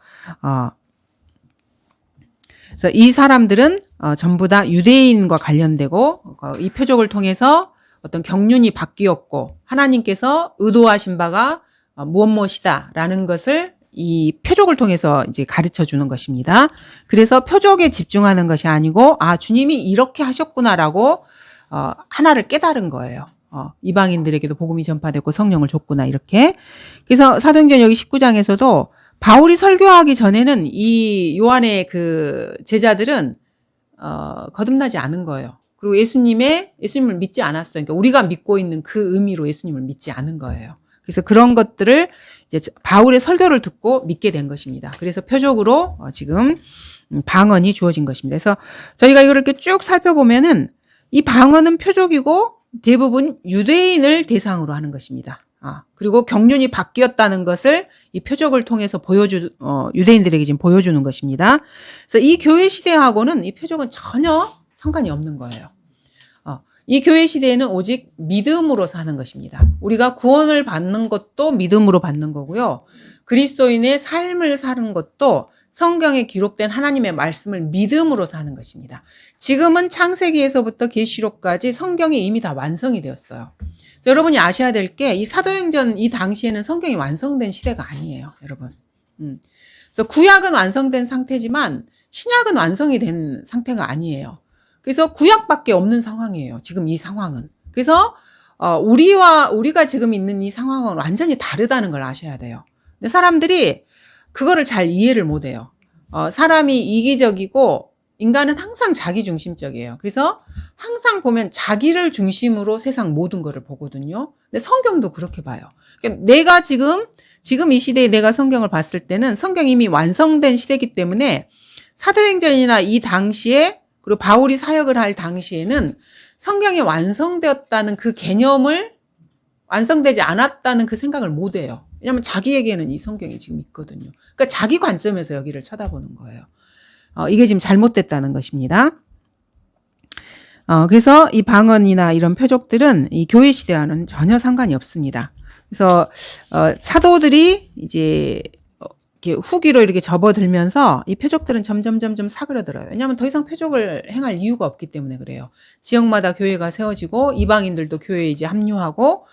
그래서 이 사람들은 전부 다 유대인과 관련되고 이 표적을 통해서 어떤 경륜이 바뀌었고 하나님께서 의도하신 바가 무엇이다라는 것을 이 표적을 통해서 이제 가르쳐 주는 것입니다. 그래서 표적에 집중하는 것이 아니고 주님이 이렇게 하셨구나라고 하나를 깨달은 거예요. 이방인들에게도 복음이 전파됐고 성령을 줬구나 이렇게. 그래서 사도행전 여기 19장에서도 바울이 설교하기 전에는 이 요한의 그 제자들은 거듭나지 않은 거예요. 그리고 예수님을 믿지 않았어요. 그러니까 우리가 믿고 있는 그 의미로 예수님을 믿지 않은 거예요. 그래서 그런 것들을 이제 바울의 설교를 듣고 믿게 된 것입니다. 그래서 표적으로 지금 방언이 주어진 것입니다. 그래서 저희가 이걸 이렇게 쭉 살펴보면은 이 방언은 표적이고 대부분 유대인을 대상으로 하는 것입니다. 그리고 경륜이 바뀌었다는 것을 이 표적을 통해서 유대인들에게 지금 보여주는 것입니다. 그래서 이 교회 시대하고는 이 표적은 전혀 상관이 없는 거예요. 이 교회 시대에는 오직 믿음으로 사는 것입니다. 우리가 구원을 받는 것도 믿음으로 받는 거고요. 그리스도인의 삶을 사는 것도 성경에 기록된 하나님의 말씀을 믿음으로 사는 것입니다. 지금은 창세기에서부터 계시록까지 성경이 이미 다 완성이 되었어요. 그래서 여러분이 아셔야 될 게 이 사도행전 이 당시에는 성경이 완성된 시대가 아니에요, 여러분. 그래서 구약은 완성된 상태지만 신약은 완성이 된 상태가 아니에요. 그래서 구약밖에 없는 상황이에요. 지금 이 상황은. 그래서 우리가 지금 있는 이 상황은 완전히 다르다는 걸 아셔야 돼요. 근데 사람들이 그거를 잘 이해를 못해요. 사람이 이기적이고 인간은 항상 자기중심적이에요. 그래서 항상 보면 자기를 중심으로 세상 모든 거를 보거든요. 근데 성경도 그렇게 봐요. 그러니까 내가 지금 이 시대에 내가 성경을 봤을 때는 성경이 이미 완성된 시대이기 때문에 사도행전이나 이 당시에 그리고 바울이 사역을 할 당시에는 성경이 완성되었다는 그 개념을 완성되지 않았다는 그 생각을 못 해요. 왜냐하면 자기에게는 이 성경이 지금 있거든요. 그러니까 자기 관점에서 여기를 쳐다보는 거예요. 이게 지금 잘못됐다는 것입니다. 그래서 이 방언이나 이런 표적들은 이 교회 시대와는 전혀 상관이 없습니다. 그래서 사도들이 이제 이렇게 후기로 이렇게 접어들면서 이 표적들은 점점 사그러들어요. 왜냐하면 더 이상 표적을 행할 이유가 없기 때문에 그래요. 지역마다 교회가 세워지고 이방인들도 교회에 이제 합류하고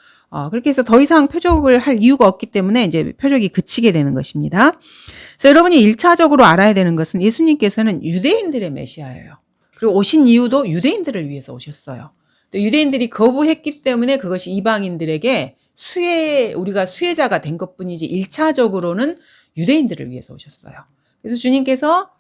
그렇게 해서 더 이상 표적을 할 이유가 없기 때문에 이제 표적이 그치게 되는 것입니다. 그래서 여러분이 1차적으로 알아야 되는 것은 예수님께서는 유대인들의 메시아예요. 그리고 오신 이유도 유대인들을 위해서 오셨어요. 또 유대인들이 거부했기 때문에 그것이 이방인들에게 우리가 수혜자가 된 것뿐이지 1차적으로는 유대인들을 위해서 오셨어요. 그래서 주님께서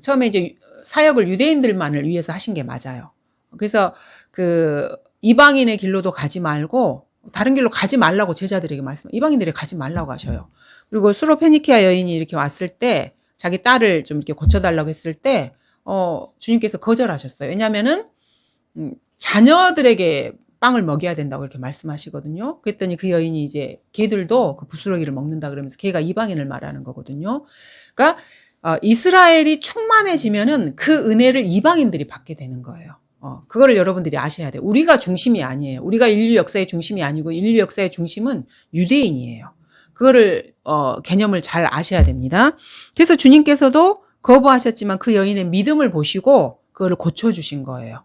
처음에 이제 사역을 유대인들만을 위해서 하신 게 맞아요. 그래서 그 이방인의 길로도 가지 말고 다른 길로 가지 말라고 제자들에게 이방인들에게 가지 말라고 하셔요. 그리고 수로페니키아 여인이 이렇게 왔을 때 자기 딸을 좀 이렇게 고쳐달라고 했을 때 주님께서 거절하셨어요. 왜냐하면은 자녀들에게 빵을 먹여야 된다고 이렇게 말씀하시거든요. 그랬더니 그 여인이 이제 개들도 그 부스러기를 먹는다 그러면서 개가 이방인을 말하는 거거든요. 그러니까 이스라엘이 충만해지면은 그 은혜를 이방인들이 받게 되는 거예요. 그거를 여러분들이 아셔야 돼요. 우리가 중심이 아니에요. 우리가 인류 역사의 중심이 아니고 인류 역사의 중심은 유대인이에요. 그거를 개념을 잘 아셔야 됩니다. 그래서 주님께서도 거부하셨지만 그 여인의 믿음을 보시고 그거를 고쳐주신 거예요.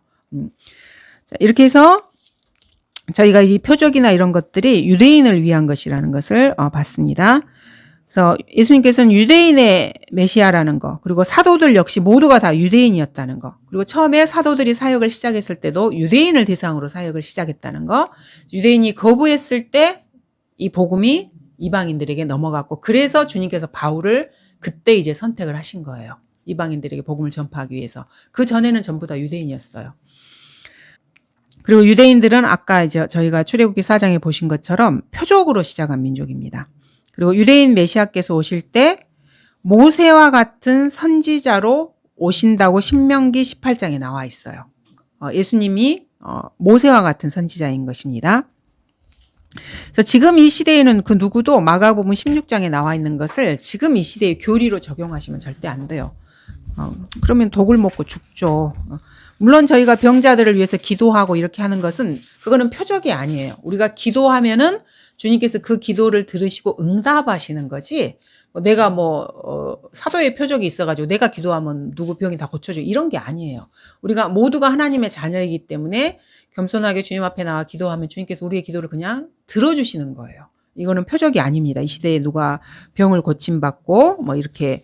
자, 이렇게 해서 저희가 이 표적이나 이런 것들이 유대인을 위한 것이라는 것을 봤습니다. 그래서 예수님께서는 유대인의 메시아라는 거, 그리고 사도들 역시 모두가 다 유대인이었다는 거, 그리고 처음에 사도들이 사역을 시작했을 때도 유대인을 대상으로 사역을 시작했다는 거, 유대인이 거부했을 때 이 복음이 이방인들에게 넘어갔고, 그래서 주님께서 바울을 그때 이제 선택을 하신 거예요. 이방인들에게 복음을 전파하기 위해서. 그 전에는 전부 다 유대인이었어요. 그리고 유대인들은 아까 이제 저희가 출애굽기 4장에 보신 것처럼 표적으로 시작한 민족입니다. 그리고 유대인 메시아께서 오실 때 모세와 같은 선지자로 오신다고 신명기 18장에 나와 있어요. 예수님이 모세와 같은 선지자인 것입니다. 그래서 지금 이 시대에는 그 누구도 마가복음 16장에 나와 있는 것을 지금 이 시대의 교리로 적용하시면 절대 안 돼요. 그러면 독을 먹고 죽죠. 물론 저희가 병자들을 위해서 기도하고 이렇게 하는 것은 그거는 표적이 아니에요. 우리가 기도하면은 주님께서 그 기도를 들으시고 응답하시는 거지. 내가 사도의 표적이 있어가지고 내가 기도하면 누구 병이 다 고쳐져 이런 게 아니에요. 우리가 모두가 하나님의 자녀이기 때문에 겸손하게 주님 앞에 나와 기도하면 주님께서 우리의 기도를 그냥 들어주시는 거예요. 이거는 표적이 아닙니다. 이 시대에 누가 병을 고침받고 이렇게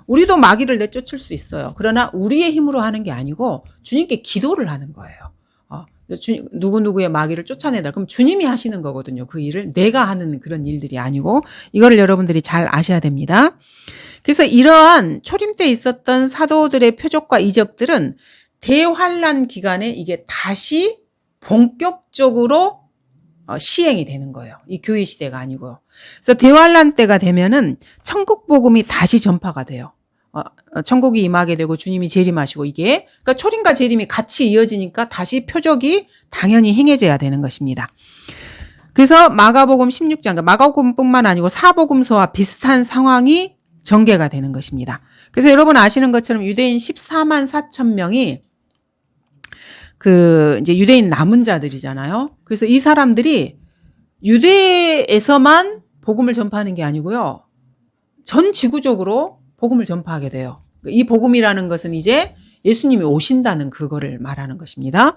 우리도 마귀를 내쫓을 수 있어요. 그러나 우리의 힘으로 하는 게 아니고 주님께 기도를 하는 거예요. 누구누구의 마귀를 쫓아내다. 그럼 주님이 하시는 거거든요. 그 일을 내가 하는 그런 일들이 아니고 이거를 여러분들이 잘 아셔야 됩니다. 그래서 이러한 초림 때 있었던 사도들의 표적과 이적들은 대환란 기간에 이게 다시 본격적으로 시행이 되는 거예요. 이 교회 시대가 아니고요. 그래서 대환란 때가 되면은 천국 복음이 다시 전파가 돼요. 천국이 임하게 되고 주님이 재림하시고 이게 그러니까 초림과 재림이 같이 이어지니까 다시 표적이 당연히 행해져야 되는 것입니다. 그래서 마가복음 16장, 그러니까 마가복음뿐만 아니고 사복음서와 비슷한 상황이 전개가 되는 것입니다. 그래서 여러분 아시는 것처럼 유대인 14만 4천 명이 이제 유대인 남은 자들이잖아요. 그래서 이 사람들이 유대에서만 복음을 전파하는 게 아니고요. 전 지구적으로 복음을 전파하게 돼요. 이 복음이라는 것은 이제 예수님이 오신다는 그거를 말하는 것입니다.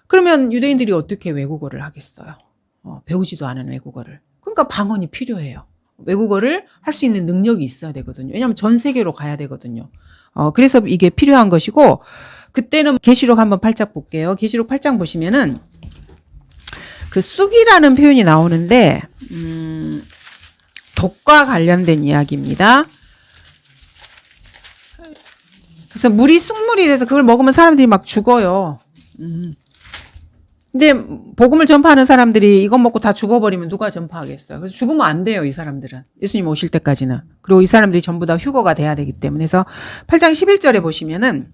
그러면 유대인들이 어떻게 외국어를 하겠어요? 배우지도 않은 외국어를. 그러니까 방언이 필요해요. 외국어를 할 수 있는 능력이 있어야 되거든요. 왜냐하면 전 세계로 가야 되거든요. 그래서 이게 필요한 것이고 그때는 계시록 한번 8장 볼게요. 계시록 8장 보시면은 그 쑥이라는 표현이 나오는데 독과 관련된 이야기입니다. 그래서 물이 쑥물이 돼서 그걸 먹으면 사람들이 막 죽어요. 근데 복음을 전파하는 사람들이 이것 먹고 다 죽어버리면 누가 전파하겠어요? 그래서 죽으면 안 돼요, 이 사람들은. 예수님 오실 때까지는. 그리고 이 사람들이 전부 다 휴거가 돼야 되기 때문에. 그래서 8장 11절에 보시면은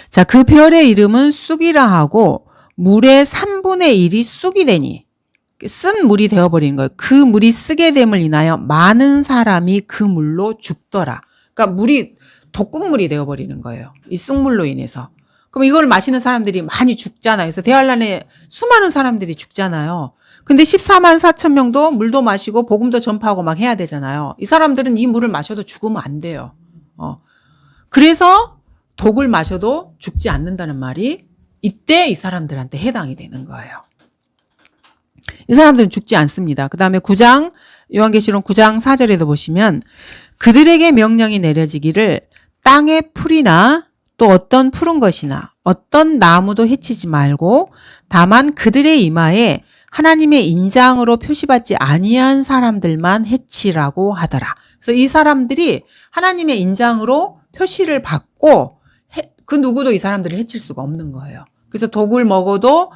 자, 그 별의 이름은 쑥이라 하고 물의 3분의 1이 쑥이 되니 쓴 물이 되어버리는 거예요. 그 물이 쓰게 됨을 인하여 많은 사람이 그 물로 죽더라. 그러니까 물이 독극물이 되어버리는 거예요. 이 쑥물로 인해서. 그럼 이걸 마시는 사람들이 많이 죽잖아요. 그래서 대환란에 수많은 사람들이 죽잖아요. 근데 14만 4천 명도 물도 마시고 복음도 전파하고 막 해야 되잖아요. 이 사람들은 이 물을 마셔도 죽으면 안 돼요. 그래서 독을 마셔도 죽지 않는다는 말이 이때 이 사람들한테 해당이 되는 거예요. 이 사람들은 죽지 않습니다. 그 다음에 요한계시록 9장 4절에도 보시면 그들에게 명령이 내려지기를 땅의 풀이나 또 어떤 푸른 것이나 어떤 나무도 해치지 말고 다만 그들의 이마에 하나님의 인장으로 표시받지 아니한 사람들만 해치라고 하더라. 그래서 이 사람들이 하나님의 인장으로 표시를 받고 그 누구도 이 사람들을 해칠 수가 없는 거예요. 그래서 독을 먹어도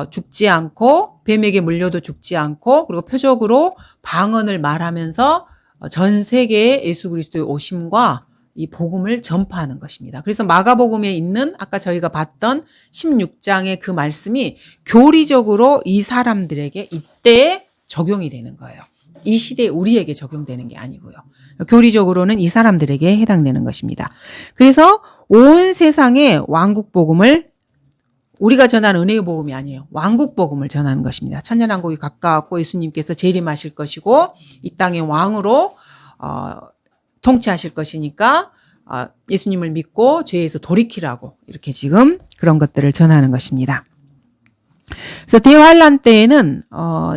죽지 않고 뱀에게 물려도 죽지 않고 그리고 표적으로 방언을 말하면서 전 세계에 예수 그리스도의 오심과 이 복음을 전파하는 것입니다. 그래서 마가복음에 있는 아까 저희가 봤던 16장의 그 말씀이 교리적으로 이 사람들에게 이때에 적용이 되는 거예요. 이 시대에 우리에게 적용되는 게 아니고요. 교리적으로는 이 사람들에게 해당되는 것입니다. 그래서 온 세상에 왕국 복음을 우리가 전하는 은혜의 복음이 아니에요. 왕국 복음을 전하는 것입니다. 천년왕국이 가까웠고 예수님께서 재림하실 것이고 이 땅의 왕으로 통치하실 것이니까 예수님을 믿고 죄에서 돌이키라고 이렇게 지금 그런 것들을 전하는 것입니다. 그래서 대환란 때에는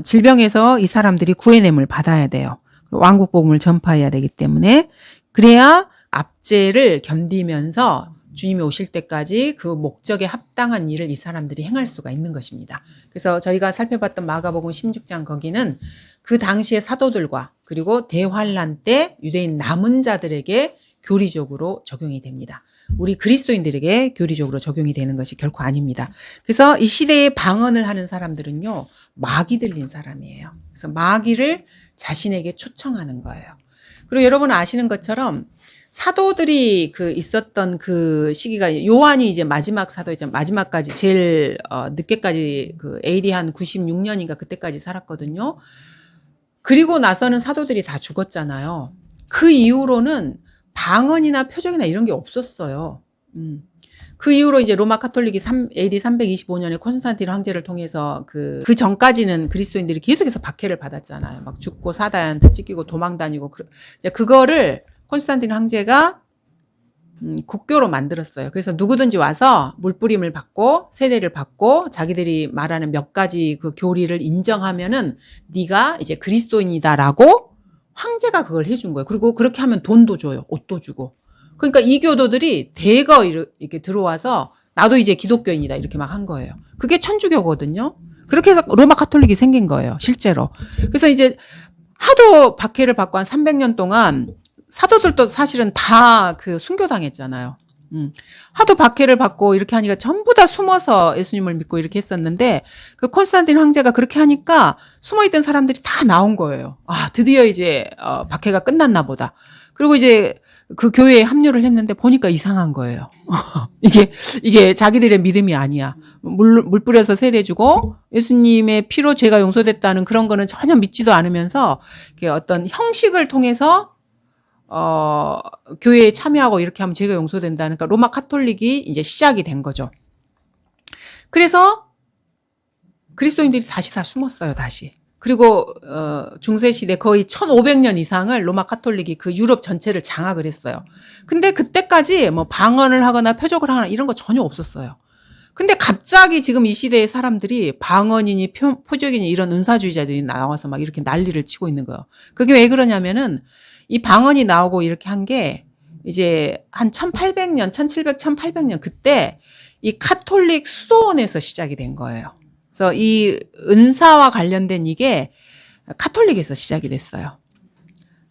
질병에서 이 사람들이 구해냄을 받아야 돼요. 왕국 복음을 전파해야 되기 때문에 그래야 압제를 견디면서 주님이 오실 때까지 그 목적에 합당한 일을 이 사람들이 행할 수가 있는 것입니다. 그래서 저희가 살펴봤던 마가복음 16장 거기는 그 당시의 사도들과 그리고 대환란 때 유대인 남은 자들에게 교리적으로 적용이 됩니다. 우리 그리스도인들에게 교리적으로 적용이 되는 것이 결코 아닙니다. 그래서 이 시대에 방언을 하는 사람들은요, 마귀 들린 사람이에요. 그래서 마귀를 자신에게 초청하는 거예요. 그리고 여러분 아시는 것처럼 사도들이 있었던 그 시기가 요한이 이제 마지막 사도이자 마지막까지 제일 늦게까지 AD 한 96년인가 그때까지 살았거든요. 그리고 나서는 사도들이 다 죽었잖아요. 그 이후로는 방언이나 표적이나 이런 게 없었어요. 그 이후로 이제 로마 카톨릭이 AD 325년에 콘스탄틴 황제를 통해서 그 전까지는 그리스도인들이 계속해서 박해를 받았잖아요. 막 죽고 사다한테 찢기고 도망 다니고 그거를 콘스탄틴 황제가 국교로 만들었어요. 그래서 누구든지 와서 물뿌림을 받고 세례를 받고 자기들이 말하는 몇 가지 그 교리를 인정하면은 네가 이제 그리스도인이다라고 황제가 그걸 해준 거예요. 그리고 그렇게 하면 돈도 줘요. 옷도 주고. 그러니까 이 교도들이 대거 이렇게 들어와서 나도 이제 기독교인이다 이렇게 막 한 거예요. 그게 천주교거든요. 그렇게 해서 로마 카톨릭이 생긴 거예요. 실제로. 그래서 이제 하도 박해를 받고 한 300년 동안 사도들도 사실은 다 순교당했잖아요. 하도 박해를 받고 이렇게 하니까 전부 다 숨어서 예수님을 믿고 이렇게 했었는데 그 콘스탄틴 황제가 그렇게 하니까 숨어있던 사람들이 다 나온 거예요. 아, 드디어 이제 박해가 끝났나 보다. 그리고 이제 그 교회에 합류를 했는데 보니까 이상한 거예요. 이게 자기들의 믿음이 아니야. 물 뿌려서 세례주고 예수님의 피로 죄가 용서됐다는 그런 거는 전혀 믿지도 않으면서 어떤 형식을 통해서 교회에 참여하고 이렇게 하면 죄가 용서된다니까 로마 카톨릭이 이제 시작이 된 거죠. 그래서 그리스도인들이 다시 다 숨었어요, 다시. 그리고 중세시대 거의 1500년 이상을 로마 카톨릭이 그 유럽 전체를 장악을 했어요. 근데 그때까지 뭐 방언을 하거나 표적을 하거나 이런 거 전혀 없었어요. 근데 갑자기 지금 이 시대의 사람들이 방언이니 표적이니 이런 은사주의자들이 나와서 막 이렇게 난리를 치고 있는 거예요. 그게 왜 그러냐면은 이 방언이 나오고 이렇게 한 게 이제 한 1800년, 1700, 1800년 그때 이 카톨릭 수도원에서 시작이 된 거예요. 그래서 이 은사와 관련된 이게 카톨릭에서 시작이 됐어요.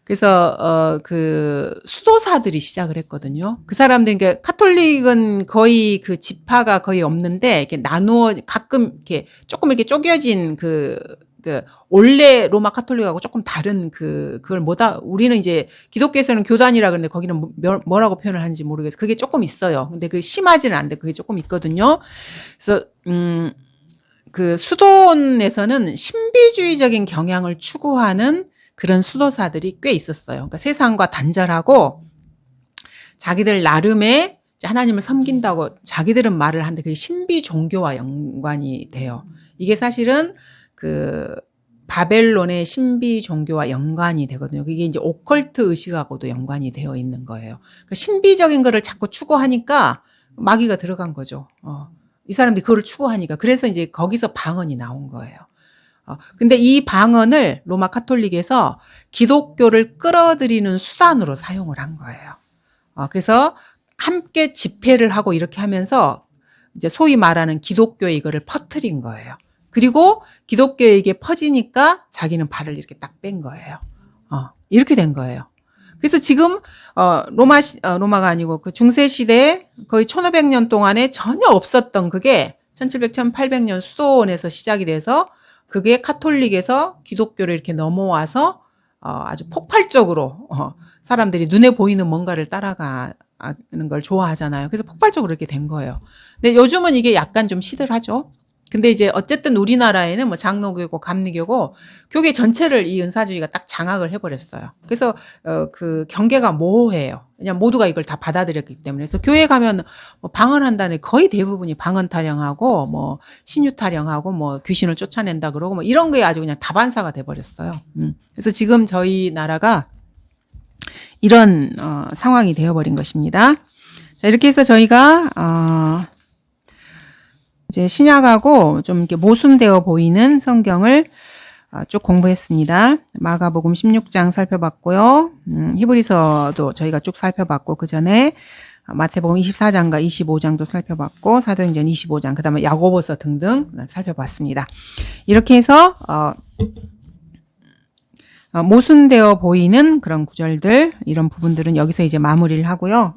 그래서 그 수도사들이 시작을 했거든요. 그 사람들 그러니까 카톨릭은 거의 그 지파가 거의 없는데 이렇게 나누어 가끔 이렇게 조금 이렇게 쪼개진 그 그 원래 로마 카톨릭하고 조금 다른 그걸 뭐다 우리는 이제 기독교에서는 교단이라 그러는데 거기는 뭐라고 표현을 하는지 모르겠어요. 그게 조금 있어요. 근데 그 심하지는 않은데 그게 조금 있거든요. 그래서 그 수도원에서는 신비주의적인 경향을 추구하는 그런 수도사들이 꽤 있었어요. 그러니까 세상과 단절하고 자기들 나름의 하나님을 섬긴다고 자기들은 말을 하는데 그게 신비 종교와 연관이 돼요. 이게 사실은 그 바벨론의 신비 종교와 연관이 되거든요. 그게 이제 오컬트 의식하고도 연관이 되어 있는 거예요. 그러니까 신비적인 거를 자꾸 추구하니까 마귀가 들어간 거죠. 이 사람들이 그거를 추구하니까. 그래서 이제 거기서 방언이 나온 거예요. 근데 이 방언을 로마 카톨릭에서 기독교를 끌어들이는 수단으로 사용을 한 거예요. 그래서 함께 집회를 하고 이렇게 하면서 이제 소위 말하는 기독교의 이거를 퍼뜨린 거예요. 그리고 기독교에게 퍼지니까 자기는 발을 이렇게 딱 뺀 거예요. 이렇게 된 거예요. 그래서 지금 로마가 아니고 그 중세 시대에 거의 1500년 동안에 전혀 없었던 그게 1700, 1800년 수도원에서 시작이 돼서 그게 카톨릭에서 기독교를 이렇게 넘어와서 아주 폭발적으로 사람들이 눈에 보이는 뭔가를 따라가는 걸 좋아하잖아요. 그래서 폭발적으로 이렇게 된 거예요. 근데 요즘은 이게 약간 좀 시들하죠. 근데 이제 어쨌든 우리나라에는 뭐 장로교고 감리교고 교계 전체를 이 은사주의가 딱 장악을 해버렸어요. 그래서 그 경계가 모호해요. 그냥 모두가 이걸 다 받아들였기 때문에. 그래서 교회 가면 뭐 방언한다는 거의 대부분이 방언 타령하고 뭐 신유 타령하고 뭐 귀신을 쫓아낸다 그러고 뭐 이런 거에 아주 그냥 다반사가 돼버렸어요. 그래서 지금 저희 나라가 이런 상황이 되어버린 것입니다. 자, 이렇게 해서 저희가 이제 신약하고 좀 이렇게 모순되어 보이는 성경을 쭉 공부했습니다. 마가복음 16장 살펴봤고요. 히브리서도 저희가 쭉 살펴봤고 그 전에 마태복음 24장과 25장도 살펴봤고 사도행전 25장 그다음에 야고보서 등등 살펴봤습니다. 이렇게 해서 모순되어 보이는 그런 구절들 이런 부분들은 여기서 이제 마무리를 하고요.